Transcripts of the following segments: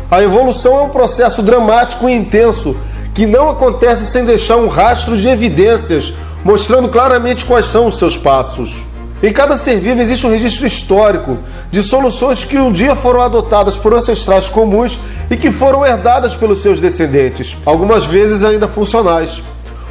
A evolução é um processo dramático e intenso que não acontece sem deixar um rastro de evidências, mostrando claramente quais são os seus passos. Em cada ser vivo existe um registro histórico de soluções que um dia foram adotadas por ancestrais comuns e que foram herdadas pelos seus descendentes, algumas vezes ainda funcionais,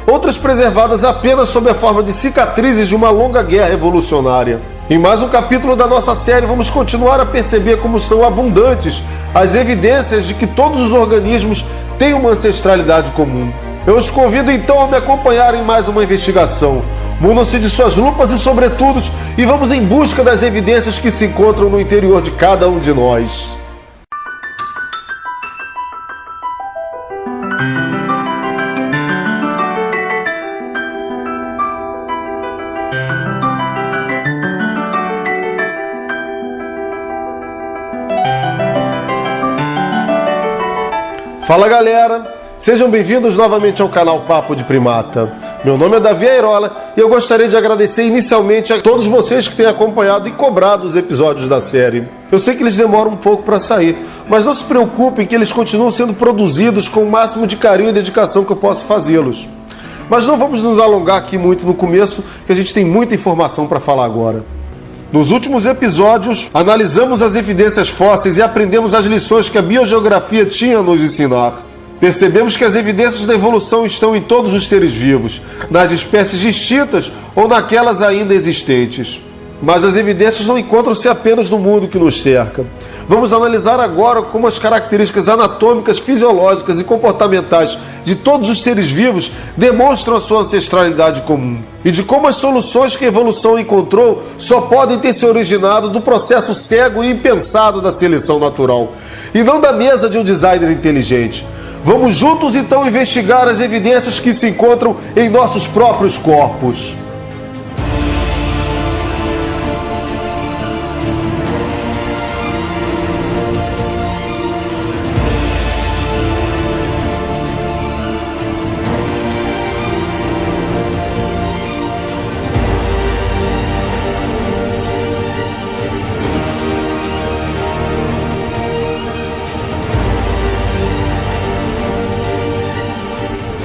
outras preservadas apenas sob a forma de cicatrizes de uma longa guerra evolucionária. Em mais um capítulo da nossa série, vamos continuar a perceber como são abundantes as evidências de que todos os organismos têm uma ancestralidade comum. Eu os convido então a me acompanhar em mais uma investigação. Munam-se de suas lupas e sobretudos e vamos em busca das evidências que se encontram no interior de cada um de nós. Fala galera, sejam bem-vindos novamente ao canal Papo de Primata. Meu nome é Davi Airola e eu gostaria de agradecer inicialmente a todos vocês que têm acompanhado e cobrado os episódios da série. Eu sei que eles demoram um pouco para sair, mas não se preocupem que eles continuam sendo produzidos com o máximo de carinho e dedicação que eu posso fazê-los. Mas não vamos nos alongar aqui muito no começo, que a gente tem muita informação para falar agora. Nos últimos episódios, analisamos as evidências fósseis e aprendemos as lições que a biogeografia tinha a nos ensinar. Percebemos que as evidências da evolução estão em todos os seres vivos, nas espécies extintas ou naquelas ainda existentes. Mas as evidências não encontram-se apenas no mundo que nos cerca. Vamos analisar agora como as características anatômicas, fisiológicas e comportamentais de todos os seres vivos demonstram a sua ancestralidade comum. E de como as soluções que a evolução encontrou só podem ter se originado do processo cego e impensado da seleção natural, e não da mesa de um designer inteligente. Vamos juntos então investigar as evidências que se encontram em nossos próprios corpos.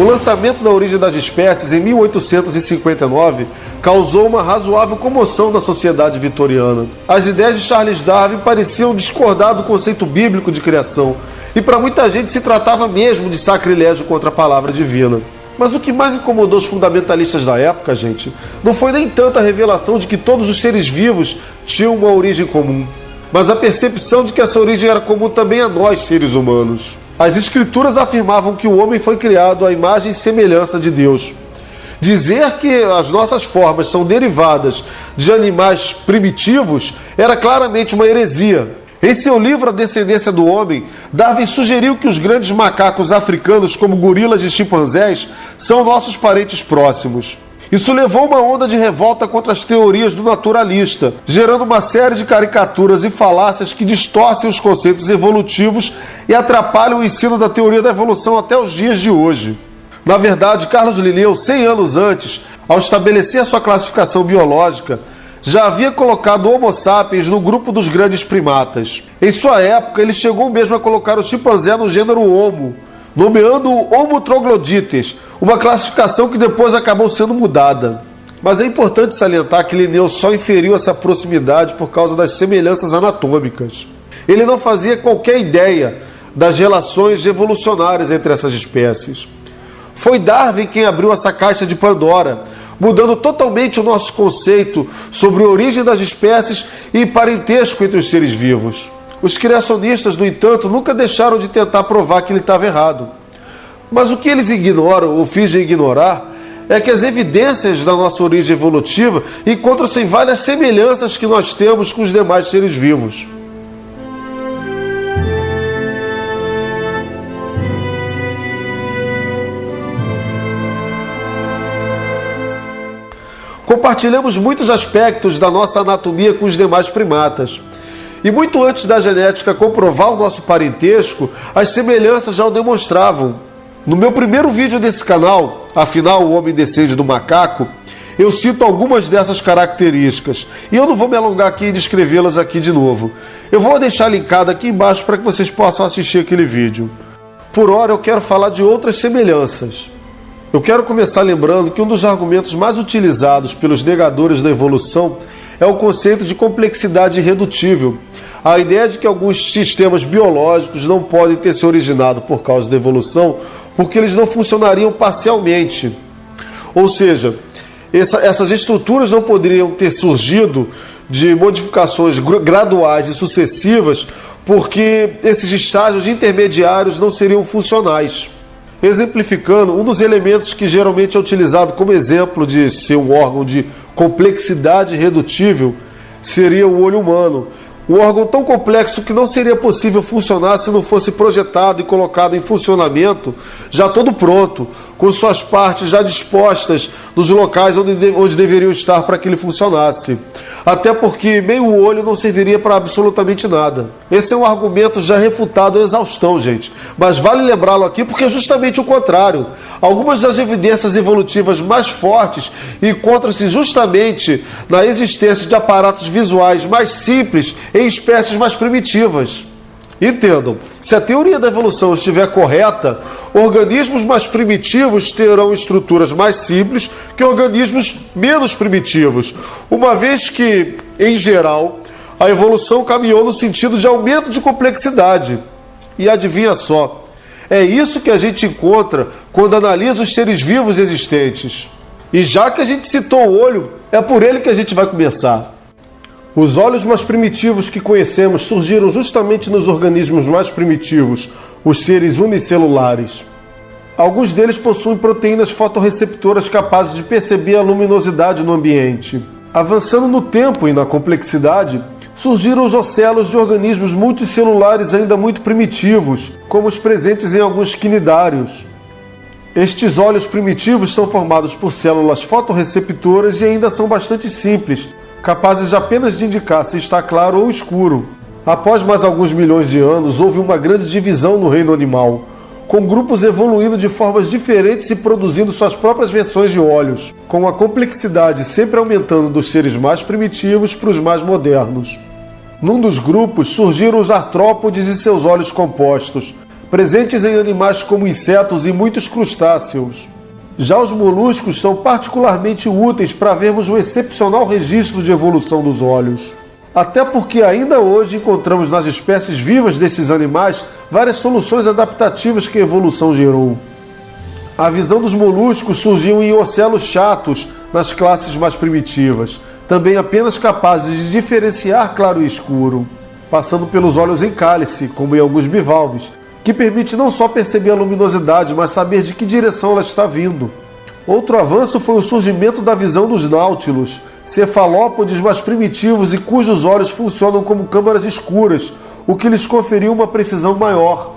O lançamento da Origem das Espécies, em 1859, causou uma razoável comoção na sociedade vitoriana. As ideias de Charles Darwin pareciam discordar do conceito bíblico de criação, e para muita gente se tratava mesmo de sacrilégio contra a palavra divina. Mas o que mais incomodou os fundamentalistas da época, gente, não foi nem tanto a revelação de que todos os seres vivos tinham uma origem comum, mas a percepção de que essa origem era comum também a nós, seres humanos. As escrituras afirmavam que o homem foi criado à imagem e semelhança de Deus. Dizer que as nossas formas são derivadas de animais primitivos era claramente uma heresia. Em seu livro A Descendência do Homem, Darwin sugeriu que os grandes macacos africanos, como gorilas e chimpanzés, são nossos parentes próximos. Isso levou uma onda de revolta contra as teorias do naturalista, gerando uma série de caricaturas e falácias que distorcem os conceitos evolutivos e atrapalham o ensino da teoria da evolução até os dias de hoje. Na verdade, Carlos Linneu, 100 anos antes, ao estabelecer sua classificação biológica, já havia colocado o Homo sapiens no grupo dos grandes primatas. Em sua época, ele chegou mesmo a colocar o chimpanzé no gênero Homo, nomeando-o Homo troglodytes, uma classificação que depois acabou sendo mudada. Mas é importante salientar que Linneu só inferiu essa proximidade por causa das semelhanças anatômicas. Ele não fazia qualquer ideia das relações evolucionárias entre essas espécies. Foi Darwin quem abriu essa caixa de Pandora, mudando totalmente o nosso conceito sobre a origem das espécies e parentesco entre os seres vivos. Os criacionistas, no entanto, nunca deixaram de tentar provar que ele estava errado. Mas o que eles ignoram ou fingem ignorar é que as evidências da nossa origem evolutiva encontram-se em várias semelhanças que nós temos com os demais seres vivos. Compartilhamos muitos aspectos da nossa anatomia com os demais primatas. E muito antes da genética comprovar o nosso parentesco, as semelhanças já o demonstravam. No meu primeiro vídeo desse canal, afinal o homem descende do macaco, eu cito algumas dessas características. E eu não vou me alongar aqui e descrevê-las aqui de novo. Eu vou deixar linkado aqui embaixo para que vocês possam assistir aquele vídeo. Por hora eu quero falar de outras semelhanças. Eu quero começar lembrando que um dos argumentos mais utilizados pelos negadores da evolução é o conceito de complexidade irredutível. A ideia de que alguns sistemas biológicos não podem ter se originado por causa da evolução porque eles não funcionariam parcialmente. Ou seja, essas estruturas não poderiam ter surgido de modificações graduais e sucessivas porque esses estágios intermediários não seriam funcionais. Exemplificando, um dos elementos que geralmente é utilizado como exemplo de ser um órgão de complexidade irredutível seria o olho humano. Um órgão tão complexo que não seria possível funcionar se não fosse projetado e colocado em funcionamento, já todo pronto, com suas partes já dispostas nos locais onde deveriam estar para que ele funcionasse. Até porque meio olho não serviria para absolutamente nada. Esse é um argumento já refutado à exaustão, gente. Mas vale lembrá-lo aqui porque é justamente o contrário. Algumas das evidências evolutivas mais fortes encontram-se justamente na existência de aparatos visuais mais simples em espécies mais primitivas. Entendam, se a teoria da evolução estiver correta, organismos mais primitivos terão estruturas mais simples que organismos menos primitivos, uma vez que, em geral, a evolução caminhou no sentido de aumento de complexidade. E adivinha só, é isso que a gente encontra quando analisa os seres vivos existentes. E já que a gente citou o olho, é por ele que a gente vai começar. Os olhos mais primitivos que conhecemos surgiram justamente nos organismos mais primitivos, os seres unicelulares. Alguns deles possuem proteínas fotorreceptoras capazes de perceber a luminosidade no ambiente. Avançando no tempo e na complexidade, surgiram os ocelos de organismos multicelulares ainda muito primitivos, como os presentes em alguns quinidários. Estes olhos primitivos são formados por células fotorreceptoras e ainda são bastante simples, capazes apenas de indicar se está claro ou escuro. Após mais alguns milhões de anos, houve uma grande divisão no reino animal, com grupos evoluindo de formas diferentes e produzindo suas próprias versões de olhos, com a complexidade sempre aumentando dos seres mais primitivos para os mais modernos. Num dos grupos surgiram os artrópodes e seus olhos compostos, presentes em animais como insetos e muitos crustáceos. Já os moluscos são particularmente úteis para vermos o excepcional registro de evolução dos olhos. Até porque ainda hoje encontramos nas espécies vivas desses animais várias soluções adaptativas que a evolução gerou. A visão dos moluscos surgiu em ocelos chatos nas classes mais primitivas, também apenas capazes de diferenciar claro e escuro, passando pelos olhos em cálice, como em alguns bivalves, que permite não só perceber a luminosidade, mas saber de que direção ela está vindo. Outro avanço foi o surgimento da visão dos náutilos, cefalópodes mais primitivos e cujos olhos funcionam como câmaras escuras, o que lhes conferiu uma precisão maior.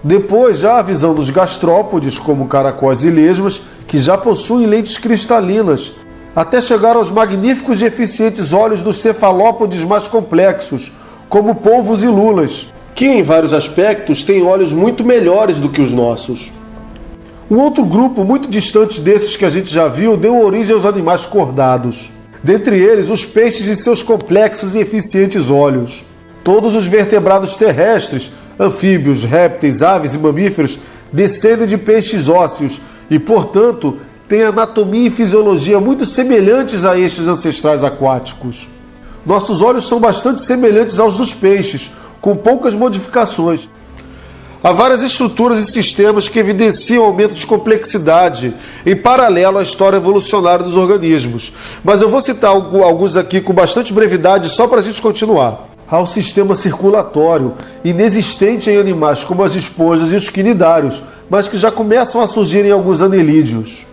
Depois, já a visão dos gastrópodes, como caracóis e lesmas, que já possuem lentes cristalinas, até chegar aos magníficos e eficientes olhos dos cefalópodes mais complexos, como polvos e lulas, que em vários aspectos têm olhos muito melhores do que os nossos. Um outro grupo muito distante desses que a gente já viu deu origem aos animais cordados. Dentre eles, os peixes e seus complexos e eficientes olhos. Todos os vertebrados terrestres, anfíbios, répteis, aves e mamíferos descendem de peixes ósseos e, portanto, têm anatomia e fisiologia muito semelhantes a estes ancestrais aquáticos. Nossos olhos são bastante semelhantes aos dos peixes, com poucas modificações. Há várias estruturas e sistemas que evidenciam aumento de complexidade em paralelo à história evolucionária dos organismos, mas eu vou citar alguns aqui com bastante brevidade só para a gente continuar. Há o sistema circulatório, inexistente em animais como as esponjas e os quinidários, mas que já começam a surgir em alguns anelídeos.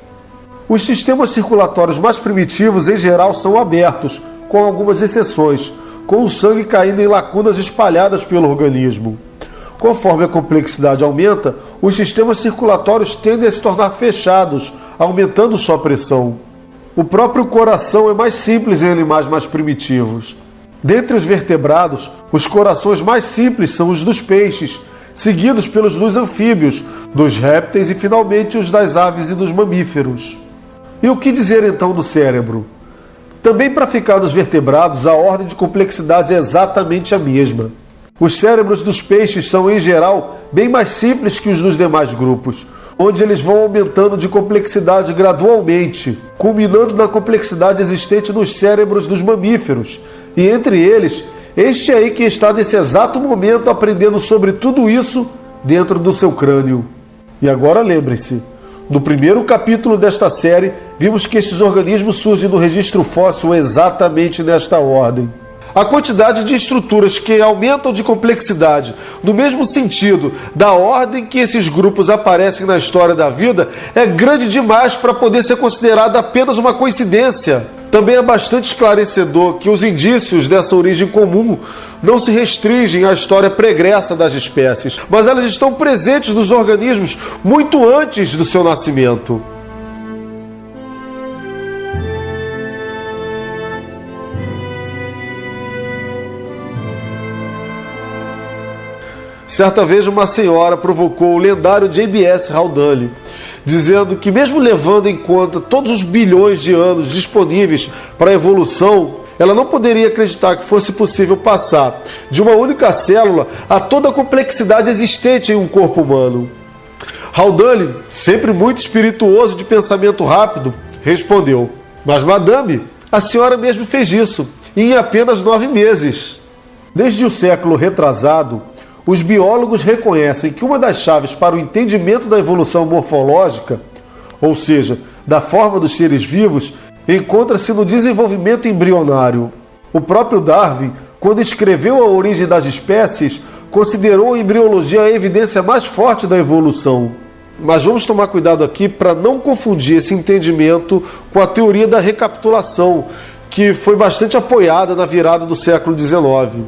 Os sistemas circulatórios mais primitivos, em geral, são abertos, com algumas exceções, com o sangue caindo em lacunas espalhadas pelo organismo. Conforme a complexidade aumenta, os sistemas circulatórios tendem a se tornar fechados, aumentando sua pressão. O próprio coração é mais simples em animais mais primitivos. Dentre os vertebrados, os corações mais simples são os dos peixes, seguidos pelos dos anfíbios, dos répteis e finalmente os das aves e dos mamíferos. E o que dizer então do cérebro? Também para ficar nos vertebrados, a ordem de complexidade é exatamente a mesma. Os cérebros dos peixes são, em geral, bem mais simples que os dos demais grupos, onde eles vão aumentando de complexidade gradualmente, culminando na complexidade existente nos cérebros dos mamíferos. E entre eles, este aí que está nesse exato momento aprendendo sobre tudo isso dentro do seu crânio. E agora lembrem-se, no primeiro capítulo desta série, vimos que estes organismos surgem no registro fóssil exatamente nesta ordem. A quantidade de estruturas que aumentam de complexidade, no mesmo sentido da ordem que esses grupos aparecem na história da vida, é grande demais para poder ser considerada apenas uma coincidência. Também é bastante esclarecedor que os indícios dessa origem comum não se restringem à história pregressa das espécies, mas elas estão presentes nos organismos muito antes do seu nascimento. Certa vez uma senhora provocou o lendário J.B.S. Haldane, dizendo que mesmo levando em conta todos os bilhões de anos disponíveis para a evolução, ela não poderia acreditar que fosse possível passar de uma única célula a toda a complexidade existente em um corpo humano. Haldane, sempre muito espirituoso de pensamento rápido, respondeu: "Mas, madame, a senhora mesmo fez isso, e em apenas 9 meses." Desde o século retrasado, os biólogos reconhecem que uma das chaves para o entendimento da evolução morfológica, ou seja, da forma dos seres vivos, encontra-se no desenvolvimento embrionário. O próprio Darwin, quando escreveu A Origem das Espécies, considerou a embriologia a evidência mais forte da evolução. Mas vamos tomar cuidado aqui para não confundir esse entendimento com a teoria da recapitulação, que foi bastante apoiada na virada do século XIX.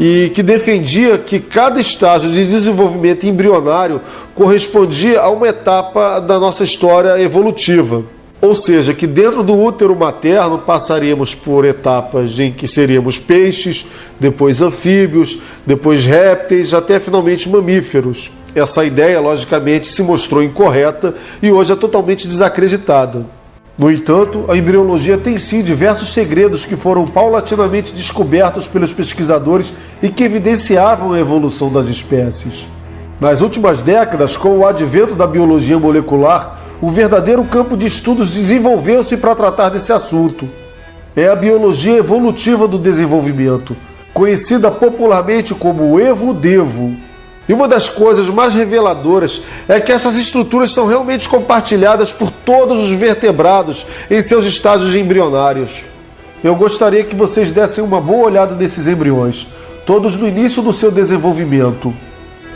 E que defendia que cada estágio de desenvolvimento embrionário correspondia a uma etapa da nossa história evolutiva. Ou seja, que dentro do útero materno passaríamos por etapas em que seríamos peixes, depois anfíbios, depois répteis, até finalmente mamíferos. Essa ideia, logicamente, se mostrou incorreta e hoje é totalmente desacreditada. No entanto, a embriologia tem sim diversos segredos que foram paulatinamente descobertos pelos pesquisadores e que evidenciavam a evolução das espécies. Nas últimas décadas, com o advento da biologia molecular, um verdadeiro campo de estudos desenvolveu-se para tratar desse assunto. É a biologia evolutiva do desenvolvimento, conhecida popularmente como evo-devo. E uma das coisas mais reveladoras é que essas estruturas são realmente compartilhadas por todos os vertebrados em seus estágios embrionários. Eu gostaria que vocês dessem uma boa olhada nesses embriões, todos no início do seu desenvolvimento.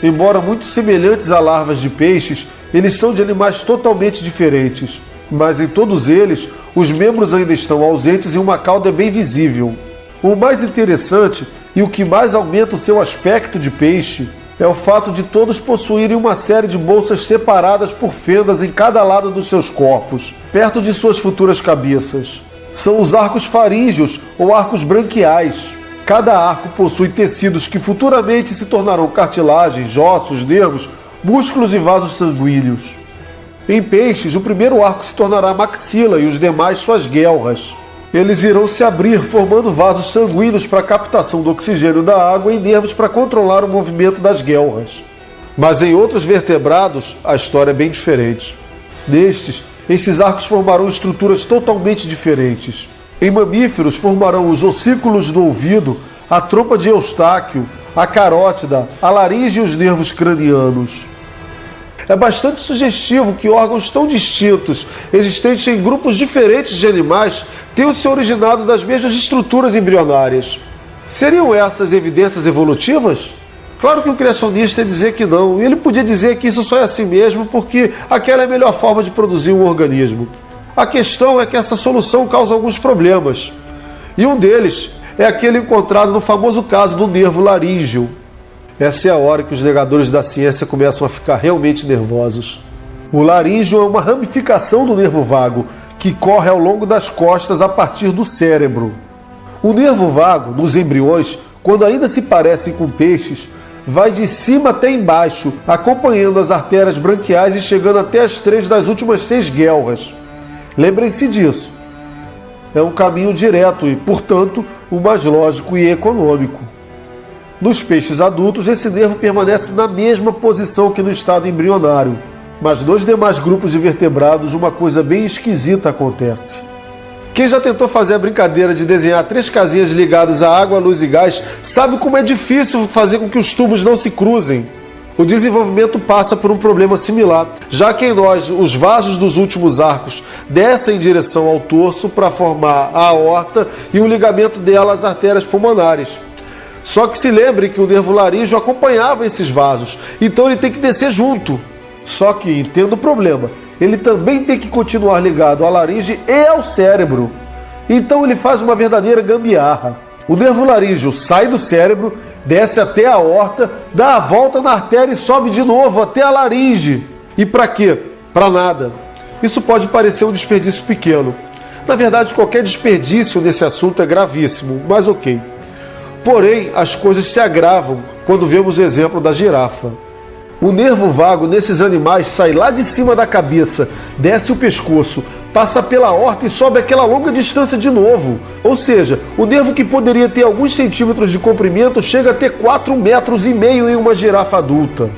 Embora muito semelhantes a larvas de peixes, eles são de animais totalmente diferentes. Mas em todos eles, os membros ainda estão ausentes e uma cauda é bem visível. O mais interessante e o que mais aumenta o seu aspecto de peixe é o fato de todos possuírem uma série de bolsas separadas por fendas em cada lado dos seus corpos, perto de suas futuras cabeças. São os arcos faríngeos ou arcos branquiais. Cada arco possui tecidos que futuramente se tornarão cartilagens, ossos, nervos, músculos e vasos sanguíneos. Em peixes, o primeiro arco se tornará a maxila e os demais suas guelras. Eles irão se abrir, formando vasos sanguíneos para a captação do oxigênio da água e nervos para controlar o movimento das guelras. Mas em outros vertebrados, a história é bem diferente. Nestes, esses arcos formarão estruturas totalmente diferentes. Em mamíferos, formarão os ossículos do ouvido, a trompa de Eustáquio, a carótida, a laringe e os nervos cranianos. É bastante sugestivo que órgãos tão distintos, existentes em grupos diferentes de animais, tenham se originado das mesmas estruturas embrionárias. Seriam essas evidências evolutivas? Claro que o criacionista ia dizer que não, e ele podia dizer que isso só é assim mesmo porque aquela é a melhor forma de produzir um organismo. A questão é que essa solução causa alguns problemas, e um deles é aquele encontrado no famoso caso do nervo laríngeo. Essa é a hora que os negadores da ciência começam a ficar realmente nervosos. O laríngeo é uma ramificação do nervo vago, que corre ao longo das costas a partir do cérebro. O nervo vago, nos embriões, quando ainda se parecem com peixes, vai de cima até embaixo, acompanhando as artérias branquiais e chegando até as 3 das últimas 6 guelras. Lembrem-se disso. É um caminho direto e, portanto, o mais lógico e econômico. Nos peixes adultos, esse nervo permanece na mesma posição que no estado embrionário. Mas nos demais grupos de vertebrados, uma coisa bem esquisita acontece. Quem já tentou fazer a brincadeira de desenhar 3 casinhas ligadas a água, luz e gás, sabe como é difícil fazer com que os tubos não se cruzem. O desenvolvimento passa por um problema similar, já que em nós os vasos dos últimos arcos descem em direção ao torso para formar a aorta e o ligamento dela às artérias pulmonares. Só que se lembre que o nervo laríngeo acompanhava esses vasos, então ele tem que descer junto. Só que, entenda o problema, ele também tem que continuar ligado à laringe e ao cérebro. Então ele faz uma verdadeira gambiarra. O nervo laríngeo sai do cérebro, desce até a aorta, dá a volta na artéria e sobe de novo até a laringe. E para quê? Para nada. Isso pode parecer um desperdício pequeno. Na verdade, qualquer desperdício nesse assunto é gravíssimo, mas ok. Porém, as coisas se agravam quando vemos o exemplo da girafa. O nervo vago nesses animais sai lá de cima da cabeça, desce o pescoço, passa pela aorta e sobe aquela longa distância de novo. Ou seja, o nervo que poderia ter alguns centímetros de comprimento chega a ter 4,5 metros em uma girafa adulta.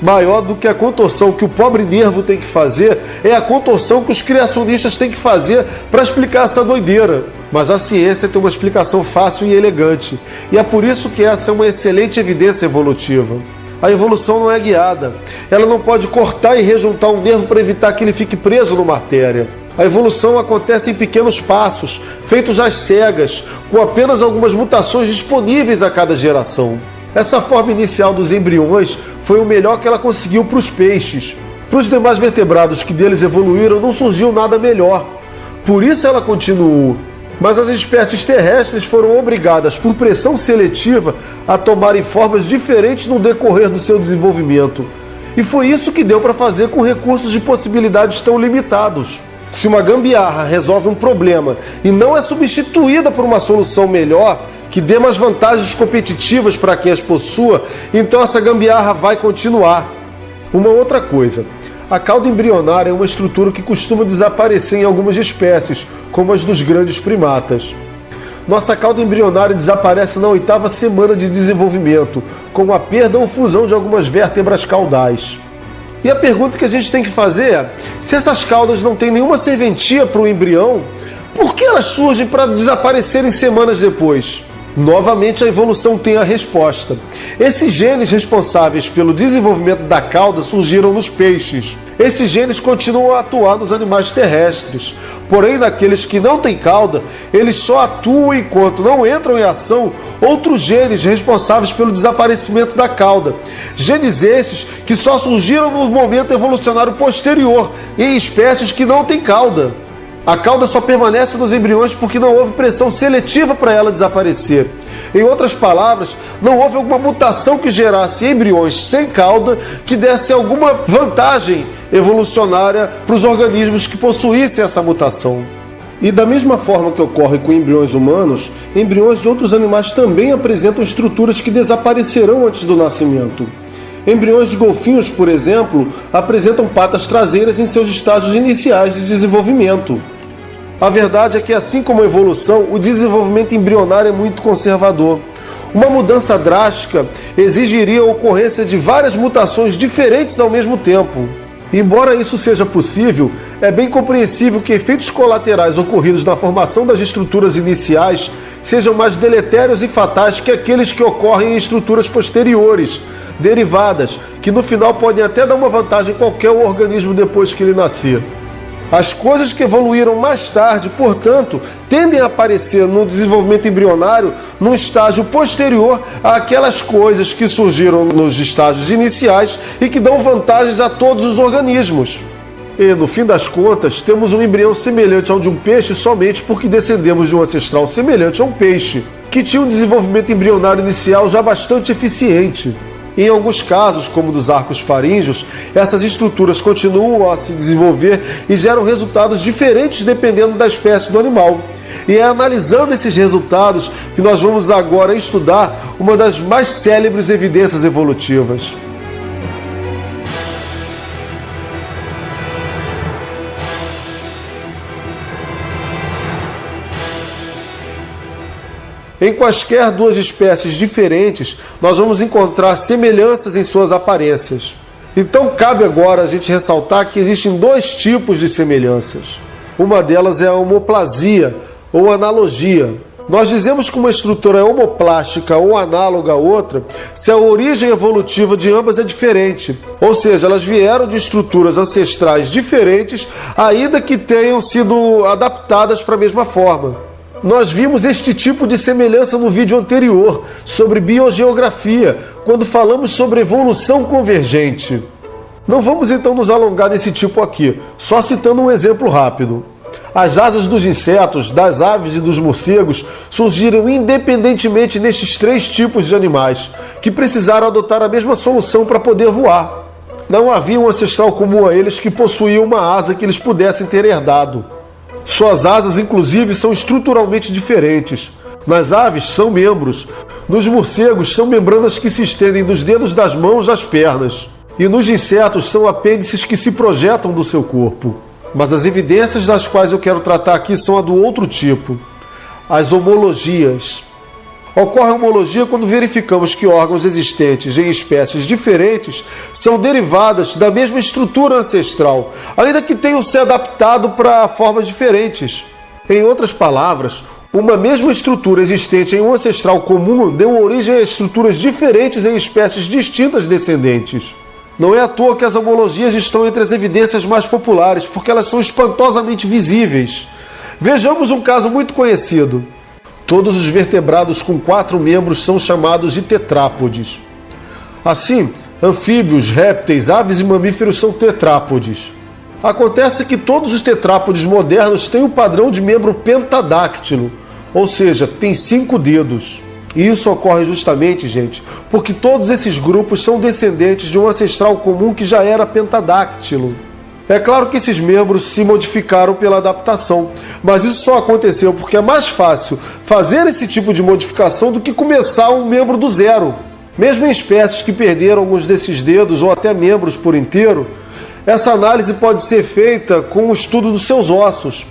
Maior do que a contorção que o pobre nervo tem que fazer é a contorção que os criacionistas têm que fazer para explicar essa doideira. Mas a ciência tem uma explicação fácil e elegante, e é por isso que essa é uma excelente evidência evolutiva. A evolução não é guiada. Ela não pode cortar e rejuntar um nervo para evitar que ele fique preso numa artéria. A evolução acontece em pequenos passos, feitos às cegas, com apenas algumas mutações disponíveis a cada geração. Essa forma inicial dos embriões foi o melhor que ela conseguiu para os peixes. Para os demais vertebrados que deles evoluíram, não surgiu nada melhor. Por isso ela continuou. Mas as espécies terrestres foram obrigadas, por pressão seletiva, a tomarem formas diferentes no decorrer do seu desenvolvimento. E foi isso que deu para fazer com recursos de possibilidades tão limitados. Se uma gambiarra resolve um problema e não é substituída por uma solução melhor, que dê mais vantagens competitivas para quem as possua, então essa gambiarra vai continuar. Uma outra coisa. A cauda embrionária é uma estrutura que costuma desaparecer em algumas espécies, como as dos grandes primatas. Nossa cauda embrionária desaparece na 8ª semana de desenvolvimento, com a perda ou fusão de algumas vértebras caudais. E a pergunta que a gente tem que fazer é, se essas caudas não têm nenhuma serventia para o embrião, por que elas surgem para desaparecerem semanas depois? Novamente a evolução tem a resposta. Esses genes responsáveis pelo desenvolvimento da cauda surgiram nos peixes. Esses genes continuam a atuar nos animais terrestres. Porém, naqueles que não têm cauda, eles só atuam enquanto não entram em ação outros genes responsáveis pelo desaparecimento da cauda. Genes esses que só surgiram no momento evolucionário posterior, em espécies que não têm cauda. A cauda só permanece nos embriões porque não houve pressão seletiva para ela desaparecer. Em outras palavras, não houve alguma mutação que gerasse embriões sem cauda que desse alguma vantagem evolucionária para os organismos que possuíssem essa mutação. E da mesma forma que ocorre com embriões humanos, embriões de outros animais também apresentam estruturas que desaparecerão antes do nascimento. Embriões de golfinhos, por exemplo, apresentam patas traseiras em seus estágios iniciais de desenvolvimento. A verdade é que, assim como a evolução, o desenvolvimento embrionário é muito conservador. Uma mudança drástica exigiria a ocorrência de várias mutações diferentes ao mesmo tempo. Embora isso seja possível, é bem compreensível que efeitos colaterais ocorridos na formação das estruturas iniciais sejam mais deletérios e fatais que aqueles que ocorrem em estruturas posteriores, derivadas, que no final podem até dar uma vantagem a qualquer organismo depois que ele nascer. As coisas que evoluíram mais tarde, portanto, tendem a aparecer no desenvolvimento embrionário num estágio posterior àquelas coisas que surgiram nos estágios iniciais e que dão vantagens a todos os organismos. E, no fim das contas, temos um embrião semelhante ao de um peixe somente porque descendemos de um ancestral semelhante a um peixe, que tinha um desenvolvimento embrionário inicial já bastante eficiente. Em alguns casos, como dos arcos faríngeos, essas estruturas continuam a se desenvolver e geram resultados diferentes dependendo da espécie do animal. E é analisando esses resultados que nós vamos agora estudar uma das mais célebres evidências evolutivas. Em quaisquer duas espécies diferentes, nós vamos encontrar semelhanças em suas aparências. Então cabe agora a gente ressaltar que existem dois tipos de semelhanças. Uma delas é a homoplasia ou analogia. Nós dizemos que uma estrutura é homoplástica ou análoga a outra se a origem evolutiva de ambas é diferente. Ou seja, elas vieram de estruturas ancestrais diferentes, ainda que tenham sido adaptadas para a mesma forma. Nós vimos este tipo de semelhança no vídeo anterior, sobre biogeografia, quando falamos sobre evolução convergente. Não vamos então nos alongar nesse tipo aqui, só citando um exemplo rápido. As asas dos insetos, das aves e dos morcegos surgiram independentemente nestes três tipos de animais, que precisaram adotar a mesma solução para poder voar. Não havia um ancestral comum a eles que possuía uma asa que eles pudessem ter herdado. Suas asas, inclusive, são estruturalmente diferentes. Nas aves, são membros. Nos morcegos, são membranas que se estendem dos dedos das mãos às pernas. E nos insetos, são apêndices que se projetam do seu corpo. Mas as evidências das quais eu quero tratar aqui são a do outro tipo, as homologias. Ocorre homologia quando verificamos que órgãos existentes em espécies diferentes são derivadas da mesma estrutura ancestral, ainda que tenham se adaptado para formas diferentes. Em outras palavras, uma mesma estrutura existente em um ancestral comum deu origem a estruturas diferentes em espécies distintas descendentes. Não é à toa que as homologias estão entre as evidências mais populares, porque elas são espantosamente visíveis. Vejamos um caso muito conhecido. Todos os vertebrados com 4 membros são chamados de tetrápodes. Assim, anfíbios, répteis, aves e mamíferos são tetrápodes. Acontece que todos os tetrápodes modernos têm o padrão de membro pentadáctilo, ou seja, tem 5 dedos. E isso ocorre justamente, gente, porque todos esses grupos são descendentes de um ancestral comum que já era pentadáctilo. É claro que esses membros se modificaram pela adaptação, mas isso só aconteceu porque é mais fácil fazer esse tipo de modificação do que começar um membro do zero. Mesmo em espécies que perderam alguns desses dedos ou até membros por inteiro, essa análise pode ser feita com o estudo dos seus ossos.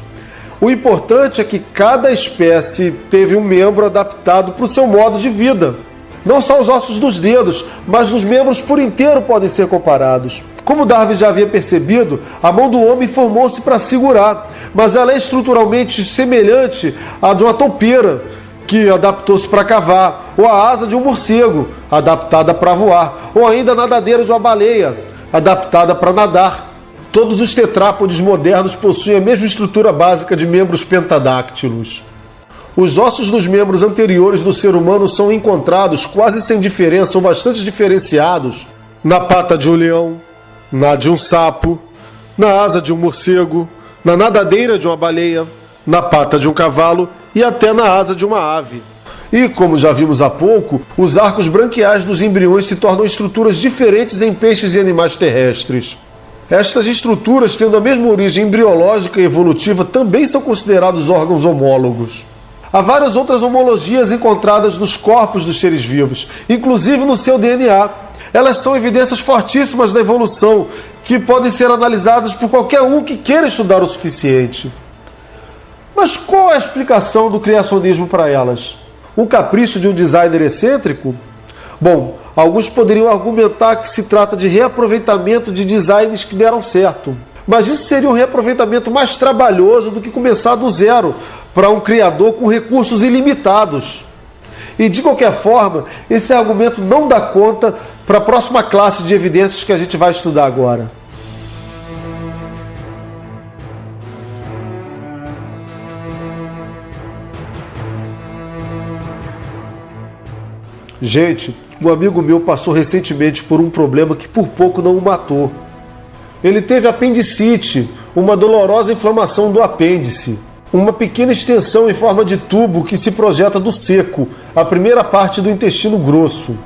O importante é que cada espécie teve um membro adaptado para o seu modo de vida. Não só os ossos dos dedos, mas os membros por inteiro podem ser comparados. Como Darwin já havia percebido, a mão do homem formou-se para segurar, mas ela é estruturalmente semelhante à de uma toupeira, que adaptou-se para cavar, ou a asa de um morcego, adaptada para voar, ou ainda a nadadeira de uma baleia, adaptada para nadar. Todos os tetrápodes modernos possuem a mesma estrutura básica de membros pentadáctilos. Os ossos dos membros anteriores do ser humano são encontrados quase sem diferença ou bastante diferenciados na pata de um leão, na de um sapo, na asa de um morcego, na nadadeira de uma baleia, na pata de um cavalo e até na asa de uma ave. E, como já vimos há pouco, os arcos branquiais dos embriões se tornam estruturas diferentes em peixes e animais terrestres. Estas estruturas, tendo a mesma origem embriológica e evolutiva, também são considerados órgãos homólogos. Há várias outras homologias encontradas nos corpos dos seres vivos, inclusive no seu DNA. Elas são evidências fortíssimas da evolução, que podem ser analisadas por qualquer um que queira estudar o suficiente. Mas qual é a explicação do criacionismo para elas? Um capricho de um designer excêntrico? Bom, alguns poderiam argumentar que se trata de reaproveitamento de designs que deram certo. Mas isso seria um reaproveitamento mais trabalhoso do que começar do zero para um criador com recursos ilimitados. E de qualquer forma, esse argumento não dá conta para a próxima classe de evidências que a gente vai estudar agora. Gente, um amigo meu passou recentemente por um problema que por pouco não o matou. Ele teve apendicite, uma dolorosa inflamação do apêndice, uma pequena extensão em forma de tubo que se projeta do seco, a primeira parte do intestino grosso.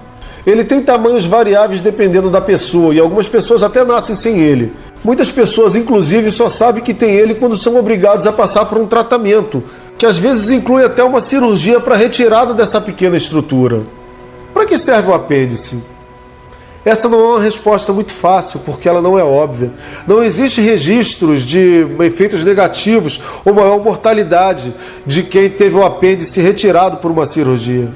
Ele tem tamanhos variáveis dependendo da pessoa e algumas pessoas até nascem sem ele. Muitas pessoas, inclusive, só sabem que tem ele quando são obrigados a passar por um tratamento, que às vezes inclui até uma cirurgia para retirada dessa pequena estrutura. Para que serve o apêndice? Essa não é uma resposta muito fácil, porque ela não é óbvia. Não existe registros de efeitos negativos ou maior mortalidade de quem teve o apêndice retirado por uma cirurgia.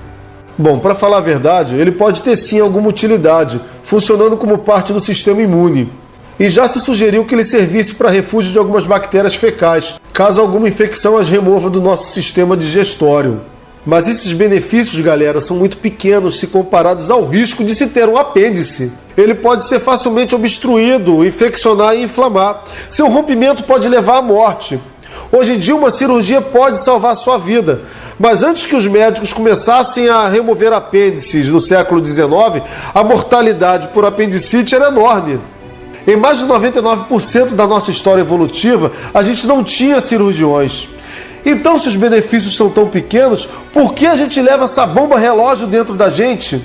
Bom, para falar a verdade, ele pode ter sim alguma utilidade, funcionando como parte do sistema imune. E já se sugeriu que ele servisse para refúgio de algumas bactérias fecais, caso alguma infecção as remova do nosso sistema digestório. Mas esses benefícios, galera, são muito pequenos se comparados ao risco de se ter um apêndice. Ele pode ser facilmente obstruído, infeccionar e inflamar. Seu rompimento pode levar à morte. Hoje em dia, uma cirurgia pode salvar a sua vida. Mas antes que os médicos começassem a remover apêndices no século XIX, a mortalidade por apendicite era enorme. Em mais de 99% da nossa história evolutiva, a gente não tinha cirurgiões. Então, se os benefícios são tão pequenos, por que a gente leva essa bomba relógio dentro da gente?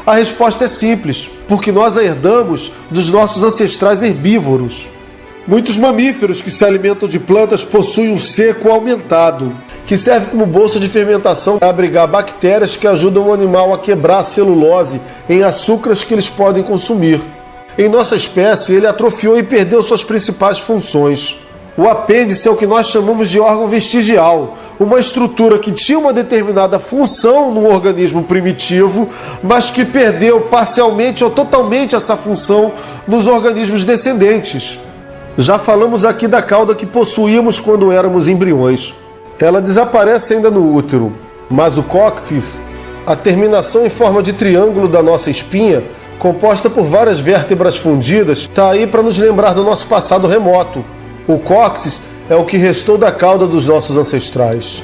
A resposta é simples, porque nós a herdamos dos nossos ancestrais herbívoros. Muitos mamíferos que se alimentam de plantas possuem um seco aumentado, que serve como bolsa de fermentação para abrigar bactérias que ajudam o animal a quebrar a celulose em açúcares que eles podem consumir. Em nossa espécie, ele atrofiou e perdeu suas principais funções. O apêndice é o que nós chamamos de órgão vestigial, uma estrutura que tinha uma determinada função no organismo primitivo, mas que perdeu parcialmente ou totalmente essa função nos organismos descendentes. Já falamos aqui da cauda que possuíamos quando éramos embriões. Ela desaparece ainda no útero, mas o cóccix, a terminação em forma de triângulo da nossa espinha, composta por várias vértebras fundidas, está aí para nos lembrar do nosso passado remoto. O cóccix é o que restou da cauda dos nossos ancestrais.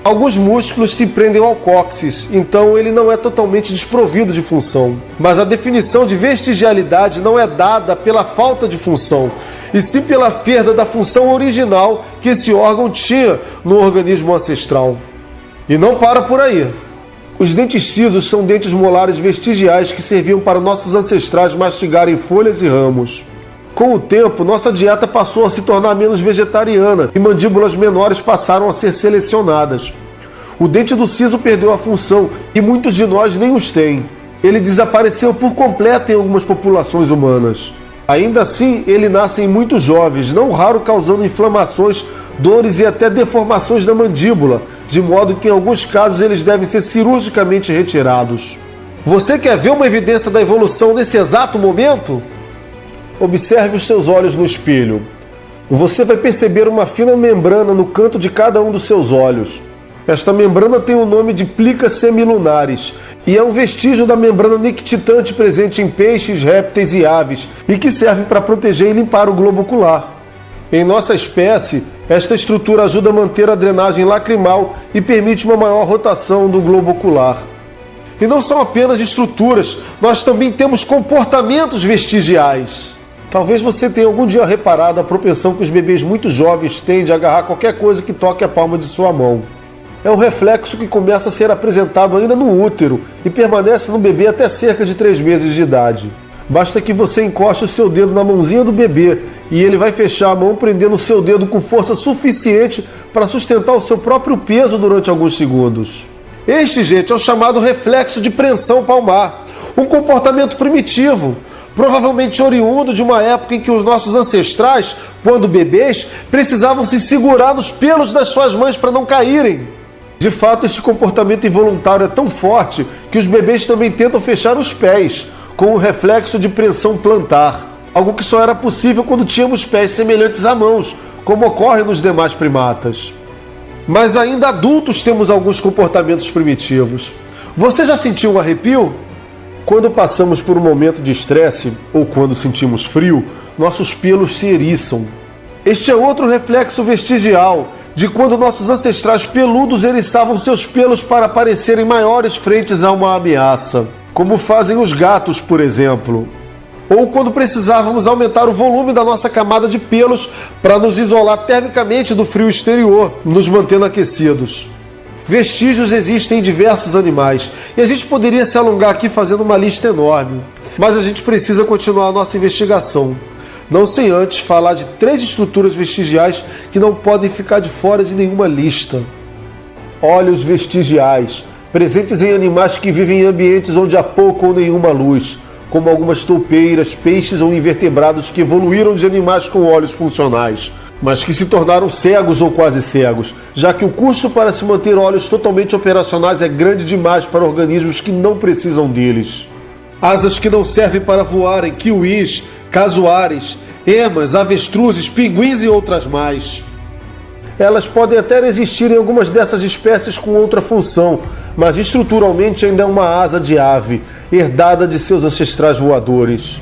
Alguns músculos se prendem ao cóccix, então ele não é totalmente desprovido de função. Mas a definição de vestigialidade não é dada pela falta de função, e sim pela perda da função original que esse órgão tinha no organismo ancestral. E não para por aí. Os dentes cisos são dentes molares vestigiais que serviam para nossos ancestrais mastigarem folhas e ramos. Com o tempo, nossa dieta passou a se tornar menos vegetariana e mandíbulas menores passaram a ser selecionadas. O dente do siso perdeu a função e muitos de nós nem os têm. Ele desapareceu por completo em algumas populações humanas. Ainda assim, ele nasce em muitos jovens, não raro causando inflamações, dores e até deformações da mandíbula, de modo que em alguns casos eles devem ser cirurgicamente retirados. Você quer ver uma evidência da evolução nesse exato momento? Observe os seus olhos no espelho. Você vai perceber uma fina membrana no canto de cada um dos seus olhos. Esta membrana tem o nome de plica semilunares e é um vestígio da membrana nictitante presente em peixes, répteis e aves e que serve para proteger e limpar o globo ocular. Em nossa espécie, esta estrutura ajuda a manter a drenagem lacrimal e permite uma maior rotação do globo ocular. E não são apenas estruturas, nós também temos comportamentos vestigiais. Talvez você tenha algum dia reparado a propensão que os bebês muito jovens têm de agarrar qualquer coisa que toque a palma de sua mão. É um reflexo que começa a ser apresentado ainda no útero e permanece no bebê até cerca de 3 meses de idade. Basta que você encoste o seu dedo na mãozinha do bebê e ele vai fechar a mão prendendo o seu dedo com força suficiente para sustentar o seu próprio peso durante alguns segundos. Este, gente, é o chamado reflexo de preensão palmar, um comportamento primitivo, provavelmente oriundo de uma época em que os nossos ancestrais, quando bebês, precisavam se segurar nos pelos das suas mães para não caírem. De fato, este comportamento involuntário é tão forte que os bebês também tentam fechar os pés, com o reflexo de preensão plantar, algo que só era possível quando tínhamos pés semelhantes a mãos, como ocorre nos demais primatas. Mas ainda adultos temos alguns comportamentos primitivos. Você já sentiu um arrepio? Quando passamos por um momento de estresse ou quando sentimos frio, nossos pelos se eriçam. Este é outro reflexo vestigial de quando nossos ancestrais peludos eriçavam seus pelos para parecerem maiores frente a uma ameaça, como fazem os gatos, por exemplo. Ou quando precisávamos aumentar o volume da nossa camada de pelos para nos isolar termicamente do frio exterior, nos mantendo aquecidos. Vestígios existem em diversos animais, e a gente poderia se alongar aqui fazendo uma lista enorme. Mas a gente precisa continuar a nossa investigação. Não sem antes falar de 3 estruturas vestigiais que não podem ficar de fora de nenhuma lista. Olhos vestigiais, presentes em animais que vivem em ambientes onde há pouca ou nenhuma luz, como algumas toupeiras, peixes ou invertebrados que evoluíram de animais com olhos funcionais, mas que se tornaram cegos ou quase cegos, já que o custo para se manter olhos totalmente operacionais é grande demais para organismos que não precisam deles. Asas que não servem para voarem, kiwis, casuares, emas, avestruzes, pinguins e outras mais. Elas podem até existir em algumas dessas espécies com outra função, mas estruturalmente ainda é uma asa de ave, herdada de seus ancestrais voadores.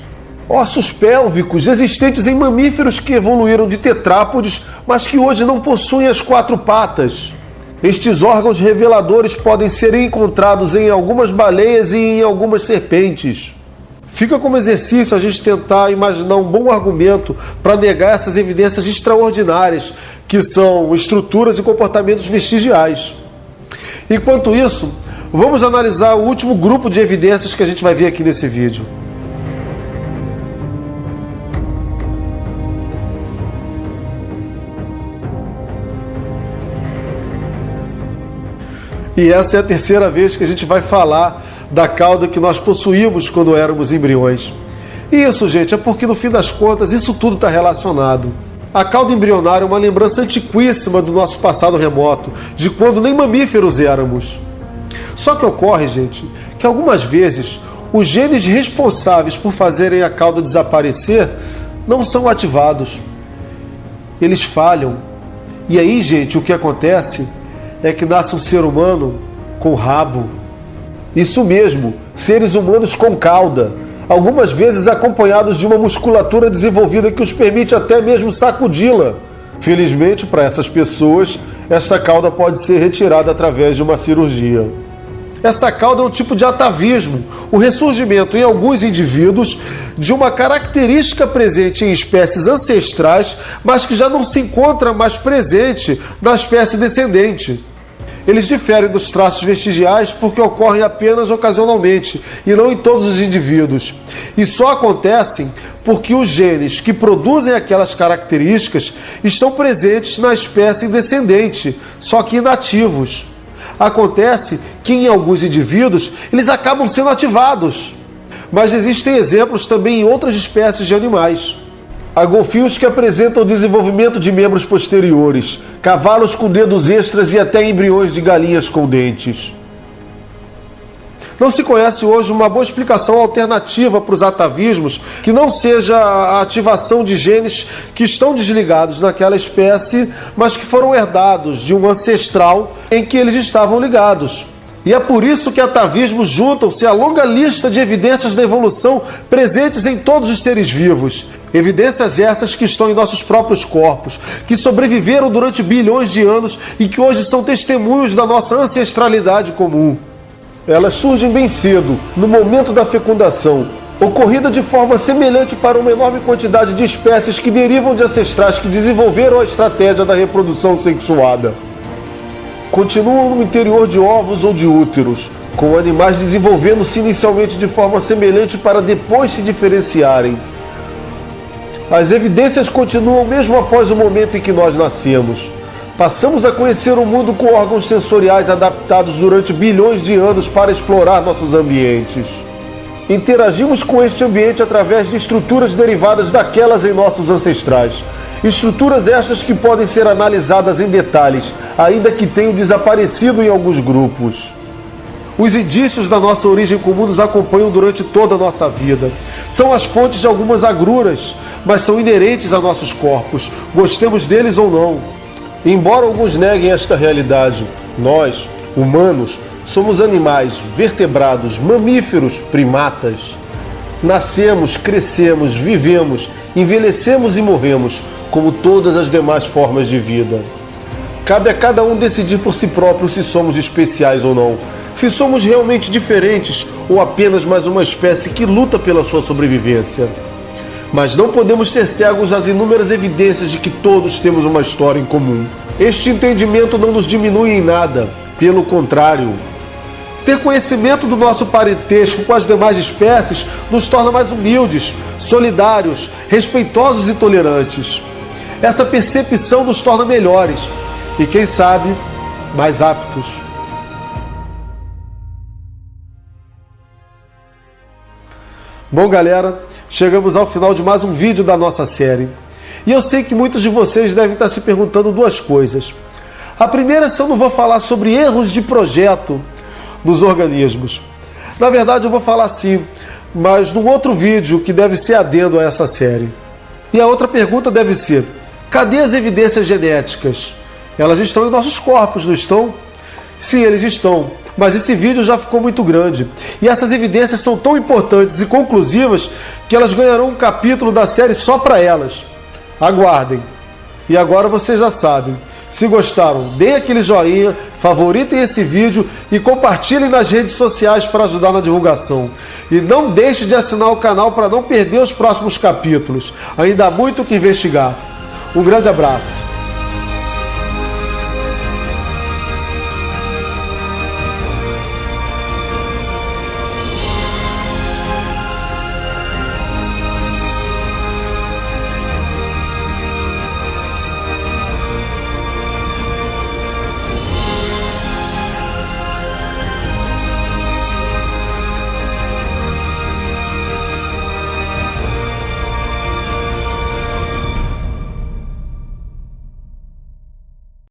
Ossos pélvicos existentes em mamíferos que evoluíram de tetrápodes, mas que hoje não possuem as 4 patas. Estes órgãos reveladores podem ser encontrados em algumas baleias e em algumas serpentes. Fica como exercício a gente tentar imaginar um bom argumento para negar essas evidências extraordinárias, que são estruturas e comportamentos vestigiais. Enquanto isso, vamos analisar o último grupo de evidências que a gente vai ver aqui nesse vídeo. E essa é a terceira vez que a gente vai falar da cauda que nós possuímos quando éramos embriões. E isso, gente, é porque no fim das contas isso tudo está relacionado. A cauda embrionária é uma lembrança antiquíssima do nosso passado remoto, de quando nem mamíferos éramos. Só que ocorre, gente, que algumas vezes os genes responsáveis por fazerem a cauda desaparecer não são ativados. Eles falham. E aí, gente, o que acontece é que nasce um ser humano com rabo. Isso mesmo, seres humanos com cauda, algumas vezes acompanhados de uma musculatura desenvolvida que os permite até mesmo sacudi-la. Felizmente, para essas pessoas, essa cauda pode ser retirada através de uma cirurgia. Essa cauda é um tipo de atavismo, o ressurgimento em alguns indivíduos de uma característica presente em espécies ancestrais, mas que já não se encontra mais presente na espécie descendente. Eles diferem dos traços vestigiais porque ocorrem apenas ocasionalmente e não em todos os indivíduos. E só acontecem porque os genes que produzem aquelas características estão presentes na espécie descendente, só que inativos. Acontece que em alguns indivíduos eles acabam sendo ativados. Mas existem exemplos também em outras espécies de animais. Há golfinhos que apresentam desenvolvimento de membros posteriores, cavalos com dedos extras e até embriões de galinhas com dentes. Não se conhece hoje uma boa explicação alternativa para os atavismos que não seja a ativação de genes que estão desligados naquela espécie, mas que foram herdados de um ancestral em que eles estavam ligados. E é por isso que atavismos juntam-se à longa lista de evidências da evolução presentes em todos os seres vivos. Evidências essas que estão em nossos próprios corpos, que sobreviveram durante bilhões de anos e que hoje são testemunhos da nossa ancestralidade comum. Elas surgem bem cedo, no momento da fecundação, ocorrida de forma semelhante para uma enorme quantidade de espécies que derivam de ancestrais que desenvolveram a estratégia da reprodução sexuada. Continuam no interior de ovos ou de úteros, com animais desenvolvendo-se inicialmente de forma semelhante para depois se diferenciarem. As evidências continuam mesmo após o momento em que nós nascemos. Passamos a conhecer o mundo com órgãos sensoriais adaptados durante bilhões de anos para explorar nossos ambientes. Interagimos com este ambiente através de estruturas derivadas daquelas em nossos ancestrais. Estruturas estas que podem ser analisadas em detalhes, ainda que tenham desaparecido em alguns grupos. Os indícios da nossa origem comum nos acompanham durante toda a nossa vida. São as fontes de algumas agruras, mas são inerentes a nossos corpos, gostemos deles ou não. Embora alguns neguem esta realidade, nós, humanos, somos animais, vertebrados, mamíferos, primatas. Nascemos, crescemos, vivemos, envelhecemos e morremos, como todas as demais formas de vida. Cabe a cada um decidir por si próprio se somos especiais ou não, se somos realmente diferentes ou apenas mais uma espécie que luta pela sua sobrevivência. Mas não podemos ser cegos às inúmeras evidências de que todos temos uma história em comum. Este entendimento não nos diminui em nada, pelo contrário. Ter conhecimento do nosso parentesco com as demais espécies nos torna mais humildes, solidários, respeitosos e tolerantes. Essa percepção nos torna melhores e, quem sabe, mais aptos. Bom, galera, chegamos ao final de mais um vídeo da nossa série. E eu sei que muitos de vocês devem estar se perguntando duas coisas. A primeira é se eu não vou falar sobre erros de projeto nos organismos. Na verdade, eu vou falar sim, mas num outro vídeo que deve ser adendo a essa série. E a outra pergunta deve ser: cadê as evidências genéticas? Elas estão em nossos corpos, não estão? Sim, eles estão. Mas esse vídeo já ficou muito grande. E essas evidências são tão importantes e conclusivas que elas ganharão um capítulo da série só para elas. Aguardem. E agora vocês já sabem. Se gostaram, deem aquele joinha, favoritem esse vídeo e compartilhem nas redes sociais para ajudar na divulgação. E não deixe de assinar o canal para não perder os próximos capítulos. Ainda há muito o que investigar. Um grande abraço.